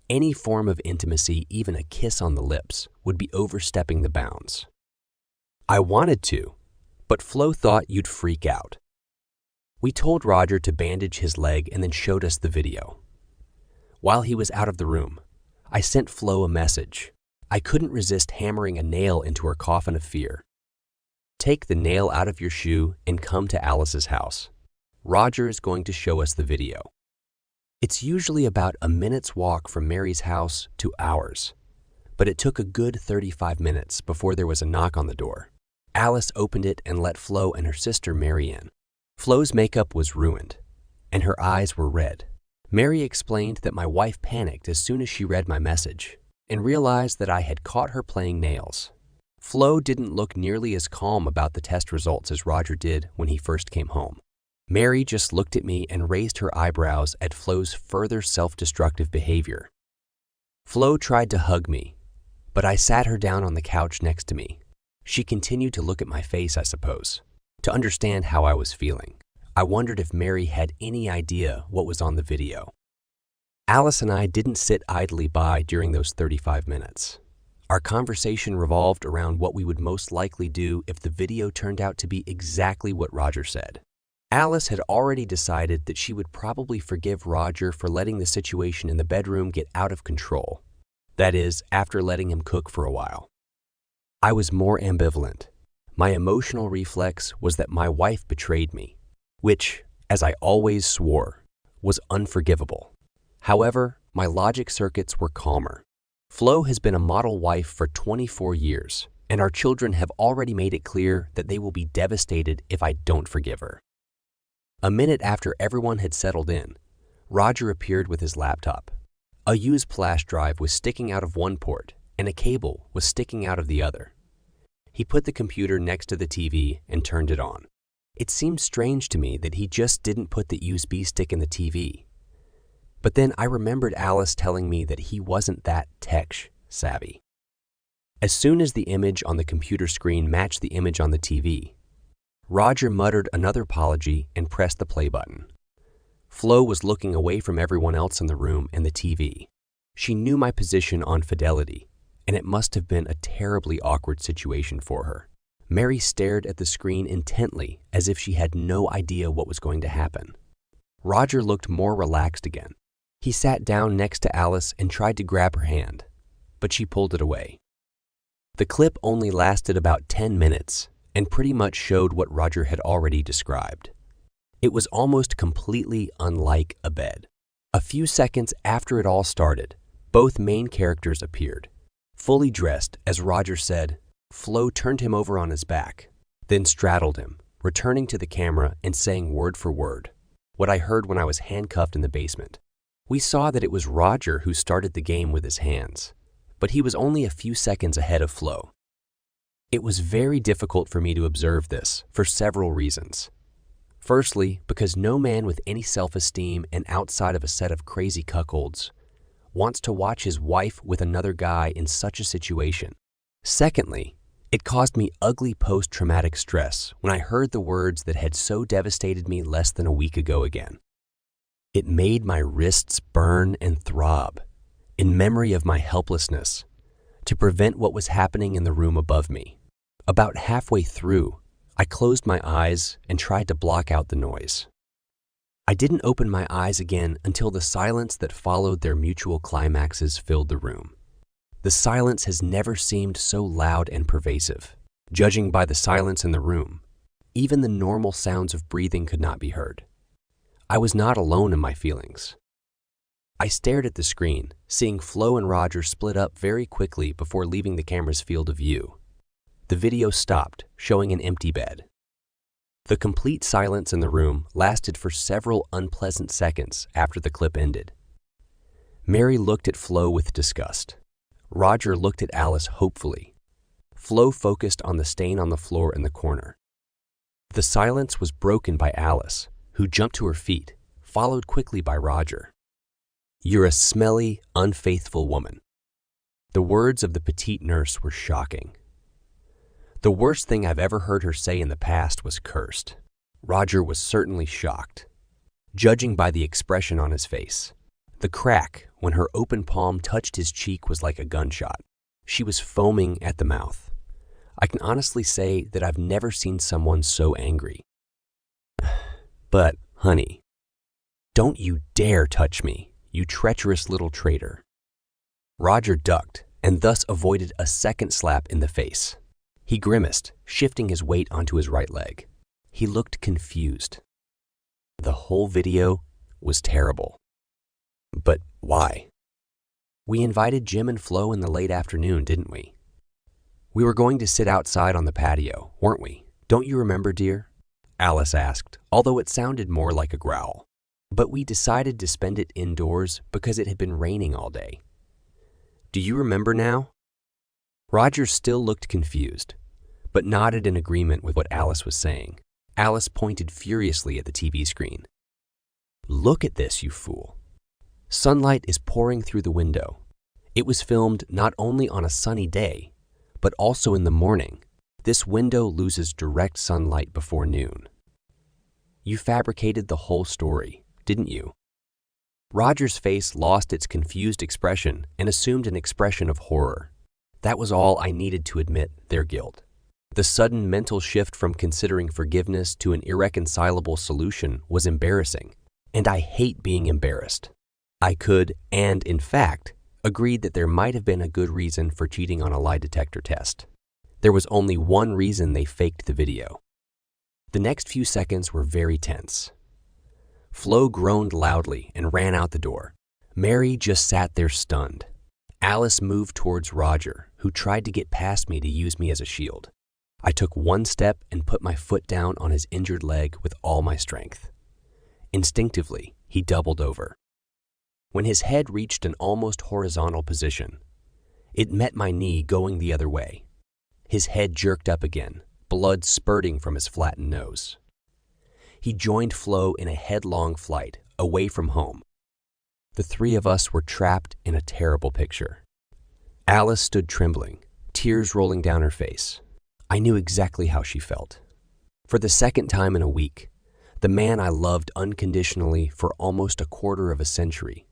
Any form of intimacy, even a kiss on the lips, would be overstepping the bounds. I wanted to, but Flo thought you'd freak out. We told Roger to bandage his leg and then showed us the video. While he was out of the room, I sent Flo a message. I couldn't resist hammering a nail into her coffin of fear. Take the nail out of your shoe and come to Alice's house. Roger is going to show us the video. It's usually about a minute's walk from Mary's house to ours, but it took a good 35 minutes before there was a knock on the door. Alice opened it and let Flo and her sister Mary in. Flo's makeup was ruined, and her eyes were red. Mary explained that my wife panicked as soon as she read my message and realized that I had caught her playing nails. Flo didn't look nearly as calm about the test results as Roger did when he first came home. Mary just looked at me and raised her eyebrows at Flo's further self-destructive behavior. Flo tried to hug me, but I sat her down on the couch next to me. She continued to look at my face, I suppose, to understand how I was feeling. I wondered if Mary had any idea what was on the video. Alice and I didn't sit idly by during those 35 minutes. Our conversation revolved around what we would most likely do if the video turned out to be exactly what Roger said. Alice had already decided that she would probably forgive Roger for letting the situation in the bedroom get out of control. That is, after letting him cook for a while. I was more ambivalent. My emotional reflex was that my wife betrayed me, which, as I always swore, was unforgivable. However, my logic circuits were calmer. Flo has been a model wife for 24 years, and our children have already made it clear that they will be devastated if I don't forgive her. A minute after everyone had settled in, Roger appeared with his laptop. A used flash drive was sticking out of one port, and a cable was sticking out of the other. He put the computer next to the TV and turned it on. It seemed strange to me that he just didn't put the USB stick in the TV. But then I remembered Alice telling me that he wasn't that tech savvy. As soon as the image on the computer screen matched the image on the TV, Roger muttered another apology and pressed the play button. Flo was looking away from everyone else in the room and the TV. She knew my position on fidelity, and it must have been a terribly awkward situation for her. Mary stared at the screen intently as if she had no idea what was going to happen. Roger looked more relaxed again. He sat down next to Alice and tried to grab her hand, but she pulled it away. The clip only lasted about 10 minutes and pretty much showed what Roger had already described. It was almost completely unlike a bed. A few seconds after it all started, both main characters appeared. Fully dressed, as Roger said, Flo turned him over on his back, then straddled him, returning to the camera and saying word for word what I heard when I was handcuffed in the basement. We saw that it was Roger who started the game with his hands, but he was only a few seconds ahead of Flo. It was very difficult for me to observe this for several reasons. Firstly, because no man with any self-esteem and outside of a set of crazy cuckolds wants to watch his wife with another guy in such a situation. Secondly, it caused me ugly post-traumatic stress when I heard the words that had so devastated me less than a week ago again. It made my wrists burn and throb in memory of my helplessness to prevent what was happening in the room above me. About halfway through, I closed my eyes and tried to block out the noise. I didn't open my eyes again until the silence that followed their mutual climaxes filled the room. The silence has never seemed so loud and pervasive. Judging by the silence in the room, even the normal sounds of breathing could not be heard. I was not alone in my feelings. I stared at the screen, seeing Flo and Roger split up very quickly before leaving the camera's field of view. The video stopped, showing an empty bed. The complete silence in the room lasted for several unpleasant seconds after the clip ended. Mary looked at Flo with disgust. Roger looked at Alice hopefully. Flo focused on the stain on the floor in the corner. The silence was broken by Alice, who jumped to her feet, followed quickly by Roger. "You're a smelly, unfaithful woman." The words of the petite nurse were shocking. The worst thing I've ever heard her say in the past was cursed. Roger was certainly shocked, judging by the expression on his face. The crack when her open palm touched his cheek was like a gunshot. She was foaming at the mouth. I can honestly say that I've never seen someone so angry. But, honey, don't you dare touch me, you treacherous little traitor. Roger ducked and thus avoided a second slap in the face. He grimaced, shifting his weight onto his right leg. He looked confused. The whole video was terrible. But why? We invited Jim and Flo in the late afternoon, didn't we? We were going to sit outside on the patio, weren't we? Don't you remember, dear? Alice asked, although it sounded more like a growl. But we decided to spend it indoors because it had been raining all day. Do you remember now? Roger still looked confused, but nodded in agreement with what Alice was saying. Alice pointed furiously at the TV screen. Look at this, you fool. Sunlight is pouring through the window. It was filmed not only on a sunny day, but also in the morning. This window loses direct sunlight before noon. You fabricated the whole story, didn't you? Roger's face lost its confused expression and assumed an expression of horror. That was all I needed to admit their guilt. The sudden mental shift from considering forgiveness to an irreconcilable solution was embarrassing, and I hate being embarrassed. I could, and in fact, agreed that there might have been a good reason for cheating on a lie detector test. There was only one reason they faked the video. The next few seconds were very tense. Flo groaned loudly and ran out the door. Mary just sat there stunned. Alice moved towards Roger, who tried to get past me to use me as a shield. I took one step and put my foot down on his injured leg with all my strength. Instinctively, he doubled over. When his head reached an almost horizontal position, it met my knee going the other way. His head jerked up again, blood spurting from his flattened nose. He joined Flo in a headlong flight away from home. The three of us were trapped in a terrible picture. Alice stood trembling, tears rolling down her face. I knew exactly how she felt. For the second time in a week, the man I loved unconditionally for almost a quarter of a century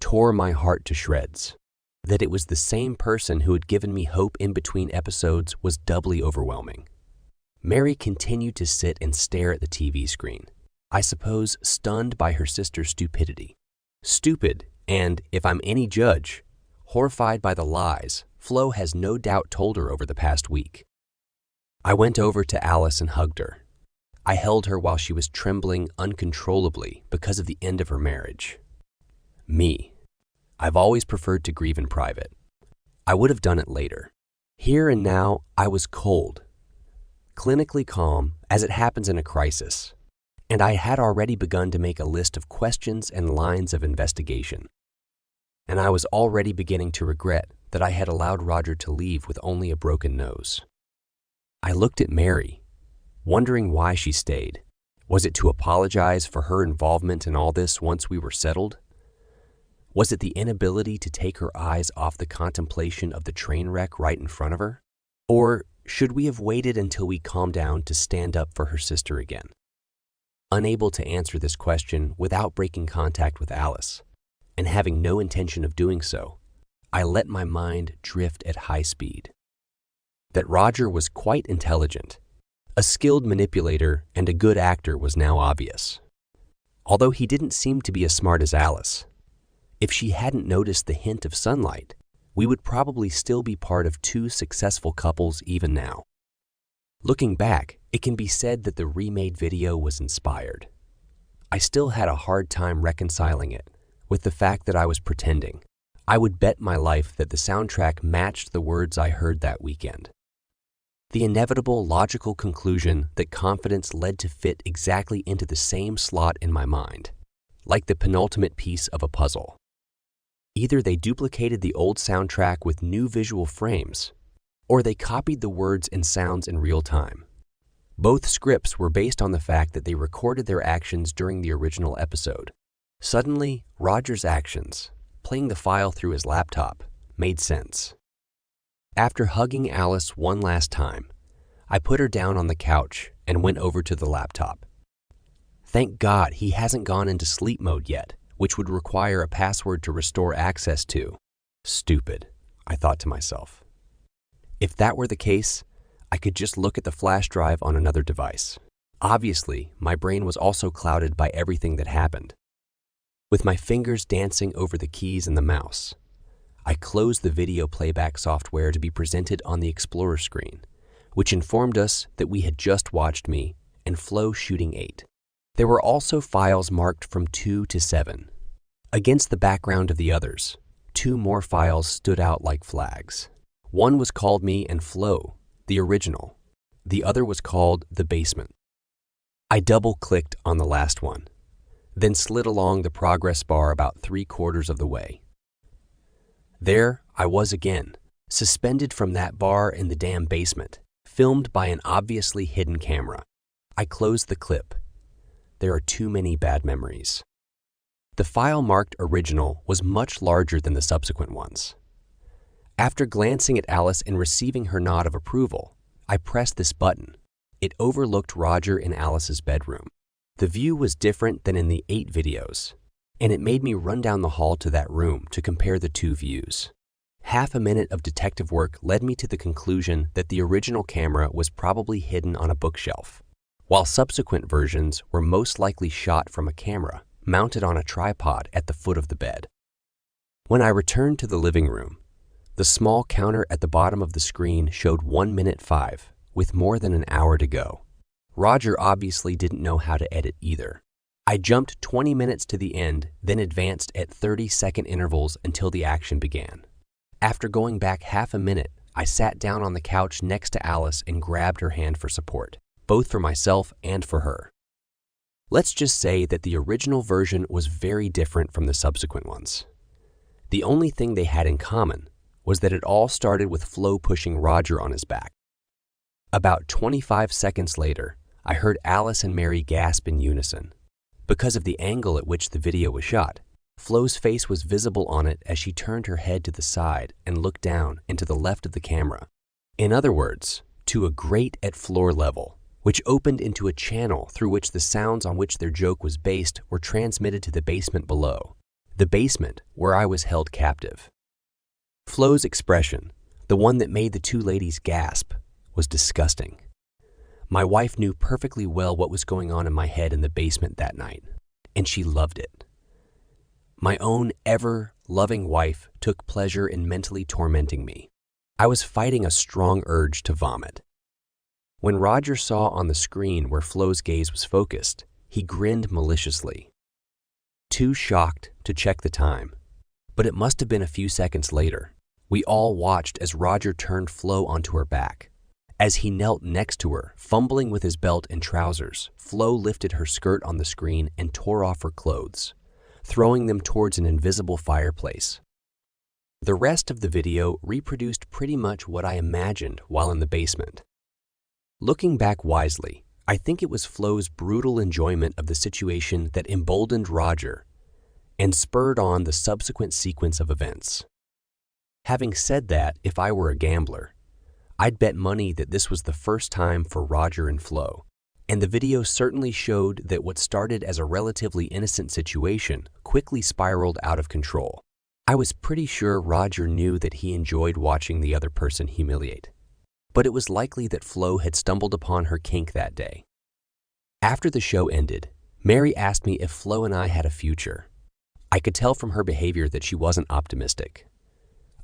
tore my heart to shreds. That it was the same person who had given me hope in between episodes was doubly overwhelming. Mary continued to sit and stare at the TV screen, I suppose stunned by her sister's stupidity. Stupid, and, if I'm any judge, horrified by the lies Flo has no doubt told her over the past week. I went over to Alice and hugged her. I held her while she was trembling uncontrollably because of the end of her marriage. Me. I've always preferred to grieve in private. I would have done it later. Here and now, I was cold, clinically calm, as it happens in a crisis, and I had already begun to make a list of questions and lines of investigation. And I was already beginning to regret that I had allowed Roger to leave with only a broken nose. I looked at Mary, wondering why she stayed. Was it to apologize for her involvement in all this once we were settled? Was it the inability to take her eyes off the contemplation of the train wreck right in front of her? Or should we have waited until we calmed down to stand up for her sister again? Unable to answer this question without breaking contact with Alice, and having no intention of doing so, I let my mind drift at high speed. That Roger was quite intelligent, a skilled manipulator, and a good actor was now obvious. Although he didn't seem to be as smart as Alice, if she hadn't noticed the hint of sunlight, we would probably still be part of two successful couples even now. Looking back, it can be said that the remade video was inspired. I still had a hard time reconciling it with the fact that I was pretending. I would bet my life that the soundtrack matched the words I heard that weekend. The inevitable logical conclusion that confidence led to fit exactly into the same slot in my mind, like the penultimate piece of a puzzle. Either they duplicated the old soundtrack with new visual frames, or they copied the words and sounds in real time. Both scripts were based on the fact that they recorded their actions during the original episode. Suddenly, Roger's actions, playing the file through his laptop, made sense. After hugging Alice one last time, I put her down on the couch and went over to the laptop. Thank God he hasn't gone into sleep mode yet, which would require a password to restore access to. Stupid, I thought to myself. If that were the case, I could just look at the flash drive on another device. Obviously, my brain was also clouded by everything that happened. With my fingers dancing over the keys and the mouse, I closed the video playback software to be presented on the Explorer screen, which informed us that we had just watched me and Flo shooting 8. There were also files marked from 2 to 7. Against the background of the others, 2 more files stood out like flags. One was called me and Flo, the original. The other was called The Basement. I double-clicked on the last one, then slid along the progress bar about 3/4 of the way. There I was again, suspended from that bar in the damn basement, filmed by an obviously hidden camera. I closed the clip. There are too many bad memories. The file marked original was much larger than the subsequent ones. After glancing at Alice and receiving her nod of approval, I pressed this button. It overlooked Roger in Alice's bedroom. The view was different than in the 8 videos, and it made me run down the hall to that room to compare the 2 views. Half a minute of detective work led me to the conclusion that the original camera was probably hidden on a bookshelf, while subsequent versions were most likely shot from a camera mounted on a tripod at the foot of the bed. When I returned to the living room, the small counter at the bottom of the screen showed 1 minute 5, with more than an hour to go. Roger obviously didn't know how to edit either. I jumped 20 minutes to the end, then advanced at 30-second intervals until the action began. After going back half a minute, I sat down on the couch next to Alice and grabbed her hand for support, both for myself and for her. Let's just say that the original version was very different from the subsequent ones. The only thing they had in common was that it all started with Flo pushing Roger on his back. About 25 seconds later, I heard Alice and Mary gasp in unison. Because of the angle at which the video was shot, Flo's face was visible on it as she turned her head to the side and looked down and to the left of the camera. In other words, to a grate at floor level, which opened into a channel through which the sounds on which their joke was based were transmitted to the basement below, the basement where I was held captive. Flo's expression, the one that made the 2 ladies gasp, was disgusting. My wife knew perfectly well what was going on in my head in the basement that night, and she loved it. My own ever-loving wife took pleasure in mentally tormenting me. I was fighting a strong urge to vomit. When Roger saw on the screen where Flo's gaze was focused, he grinned maliciously. Too shocked to check the time, but it must have been a few seconds later. We all watched as Roger turned Flo onto her back. As he knelt next to her, fumbling with his belt and trousers, Flo lifted her skirt on the screen and tore off her clothes, throwing them towards an invisible fireplace. The rest of the video reproduced pretty much what I imagined while in the basement. Looking back wisely, I think it was Flo's brutal enjoyment of the situation that emboldened Roger and spurred on the subsequent sequence of events. Having said that, if I were a gambler, I'd bet money that this was the first time for Roger and Flo, and the video certainly showed that what started as a relatively innocent situation quickly spiraled out of control. I was pretty sure Roger knew that he enjoyed watching the other person humiliate, but it was likely that Flo had stumbled upon her kink that day. After the show ended, Mary asked me if Flo and I had a future. I could tell from her behavior that she wasn't optimistic.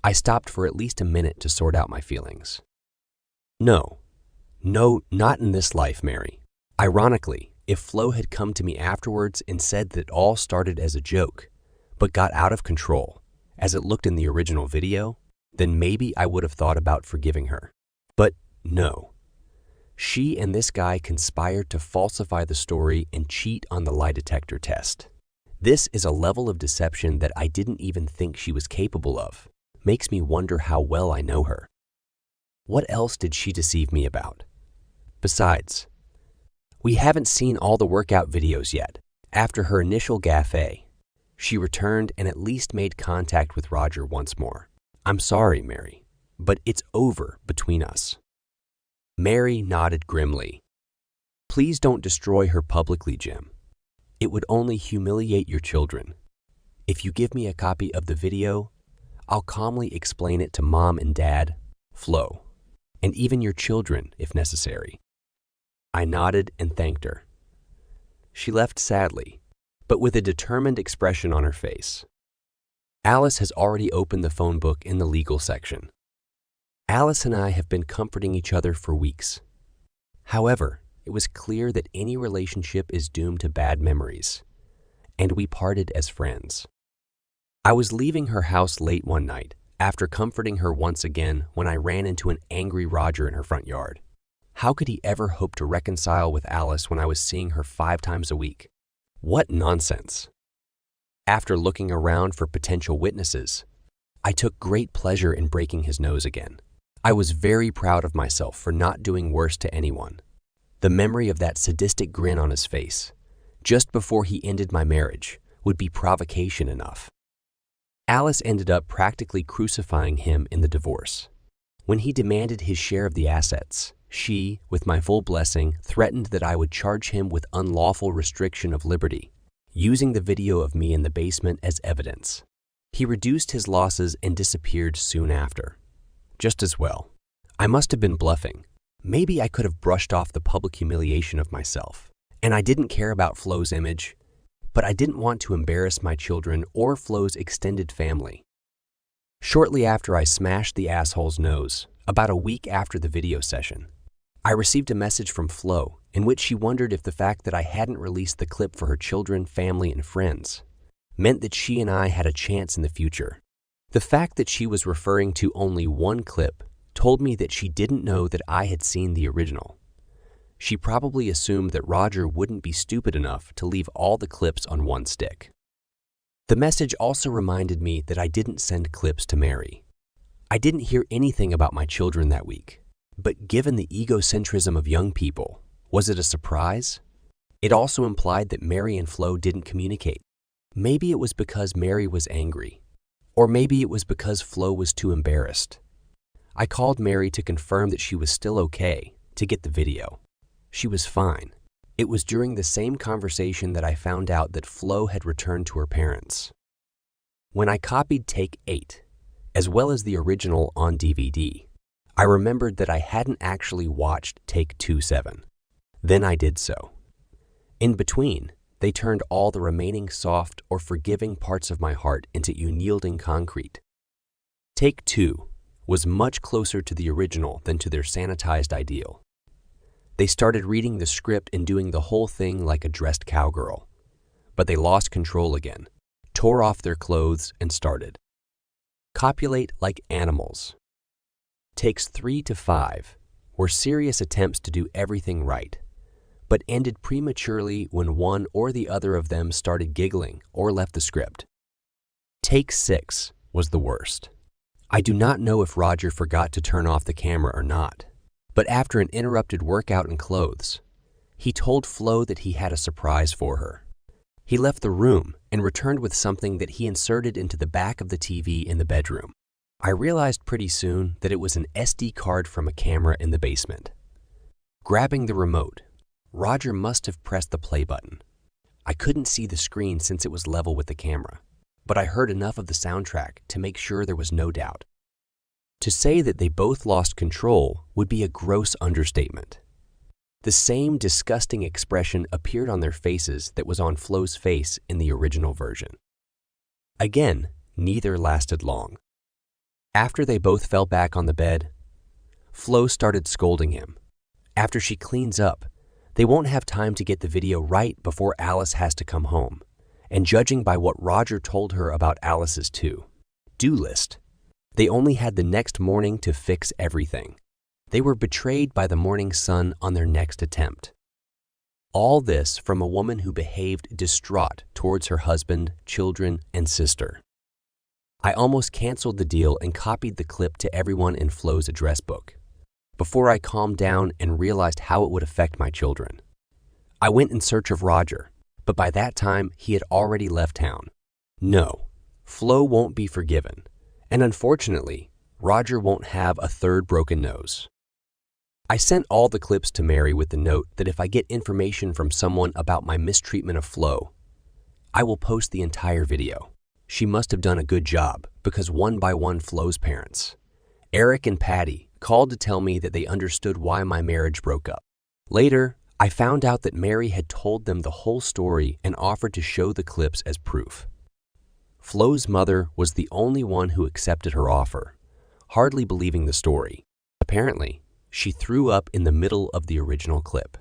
I stopped for at least a minute to sort out my feelings. No, not in this life, Mary. Ironically, if Flo had come to me afterwards and said that it all started as a joke, but got out of control, as it looked in the original video, then maybe I would have thought about forgiving her. But no. She and this guy conspired to falsify the story and cheat on the lie detector test. This is a level of deception that I didn't even think she was capable of. Makes me wonder how well I know her. What else did she deceive me about? Besides, we haven't seen all the workout videos yet. After her initial gaffe, she returned and at least made contact with Roger once more. I'm sorry, Mary, but it's over between us. Mary nodded grimly. Please don't destroy her publicly, Jim. It would only humiliate your children. If you give me a copy of the video, I'll calmly explain it to Mom and Dad, Flo, and even your children if necessary. I nodded and thanked her. She left sadly, but with a determined expression on her face. Alice has already opened the phone book in the legal section. Alice and I have been comforting each other for weeks. However, it was clear that any relationship is doomed to bad memories, and we parted as friends. I was leaving her house late one night after comforting her once again when I ran into an angry Roger in her front yard. How could he ever hope to reconcile with Alice when I was seeing her 5 times a week? What nonsense! After looking around for potential witnesses, I took great pleasure in breaking his nose again. I was very proud of myself for not doing worse to anyone. The memory of that sadistic grin on his face, just before he ended my marriage, would be provocation enough. Alice ended up practically crucifying him in the divorce. When he demanded his share of the assets, she, with my full blessing, threatened that I would charge him with unlawful restriction of liberty, using the video of me in the basement as evidence. He reduced his losses and disappeared soon after. Just as well. I must have been bluffing. Maybe I could have brushed off the public humiliation of myself. And I didn't care about Flo's image, but I didn't want to embarrass my children or Flo's extended family. Shortly after I smashed the asshole's nose, about a week after the video session, I received a message from Flo in which she wondered if the fact that I hadn't released the clip for her children, family, and friends meant that she and I had a chance in the future. The fact that she was referring to only one clip told me that she didn't know that I had seen the original. She probably assumed that Roger wouldn't be stupid enough to leave all the clips on one stick. The message also reminded me that I didn't send clips to Mary. I didn't hear anything about my children that week, but given the egocentrism of young people, was it a surprise? It also implied that Mary and Flo didn't communicate. Maybe it was because Mary was angry, or maybe it was because Flo was too embarrassed. I called Mary to confirm that she was still okay to get the video. She was fine. It was during the same conversation that I found out that Flo had returned to her parents. When I copied take 8, as well as the original on DVD, I remembered that I hadn't actually watched take 2-7. Then I did so. In between, they turned all the remaining soft or forgiving parts of my heart into unyielding concrete. Take 2 was much closer to the original than to their sanitized ideal. They started reading the script and doing the whole thing like a dressed cowgirl. But they lost control again, tore off their clothes, and started. Copulate like animals. Takes 3 to 5 were serious attempts to do everything right, but ended prematurely when one or the other of them started giggling or left the script. Take 6 was the worst. I do not know if Roger forgot to turn off the camera or not, but after an interrupted workout in clothes, he told Flo that he had a surprise for her. He left the room and returned with something that he inserted into the back of the TV in the bedroom. I realized pretty soon that it was an SD card from a camera in the basement. Grabbing the remote, Roger must have pressed the play button. I couldn't see the screen since it was level with the camera, but I heard enough of the soundtrack to make sure there was no doubt. To say that they both lost control would be a gross understatement. The same disgusting expression appeared on their faces that was on Flo's face in the original version. Again, neither lasted long. After they both fell back on the bed, Flo started scolding him. After she cleans up, they won't have time to get the video right before Alice has to come home. And judging by what Roger told her about Alice's to-do list, they only had the next morning to fix everything. They were betrayed by the morning sun on their next attempt. All this from a woman who behaved distraught towards her husband, children, and sister. I almost canceled the deal and copied the clip to everyone in Flo's address book, before I calmed down and realized how it would affect my children. I went in search of Roger, but by that time he had already left town. No, Flo won't be forgiven, and unfortunately, Roger won't have a third broken nose. I sent all the clips to Mary with the note that if I get information from someone about my mistreatment of Flo, I will post the entire video. She must have done a good job because one by one Flo's parents, Eric and Patty, called to tell me that they understood why my marriage broke up. Later, I found out that Mary had told them the whole story and offered to show the clips as proof. Flo's mother was the only one who accepted her offer, hardly believing the story. Apparently, she threw up in the middle of the original clip.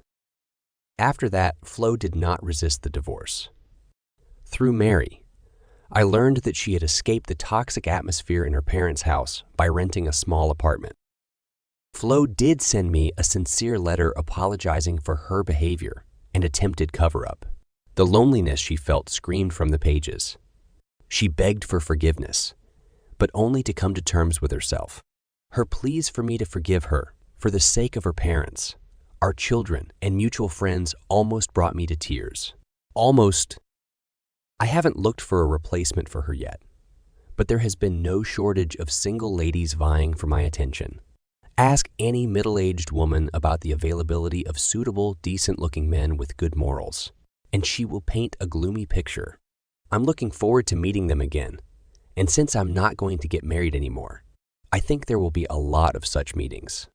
After that, Flo did not resist the divorce. Through Mary, I learned that she had escaped the toxic atmosphere in her parents' house by renting a small apartment. Flo did send me a sincere letter apologizing for her behavior and attempted cover-up. The loneliness she felt screamed from the pages. She begged for forgiveness, but only to come to terms with herself. Her pleas for me to forgive her, for the sake of her parents, our children, and mutual friends almost brought me to tears. Almost. I haven't looked for a replacement for her yet, but there has been no shortage of single ladies vying for my attention. Ask any middle-aged woman about the availability of suitable, decent-looking men with good morals, and she will paint a gloomy picture. I'm looking forward to meeting them again, and since I'm not going to get married anymore, I think there will be a lot of such meetings.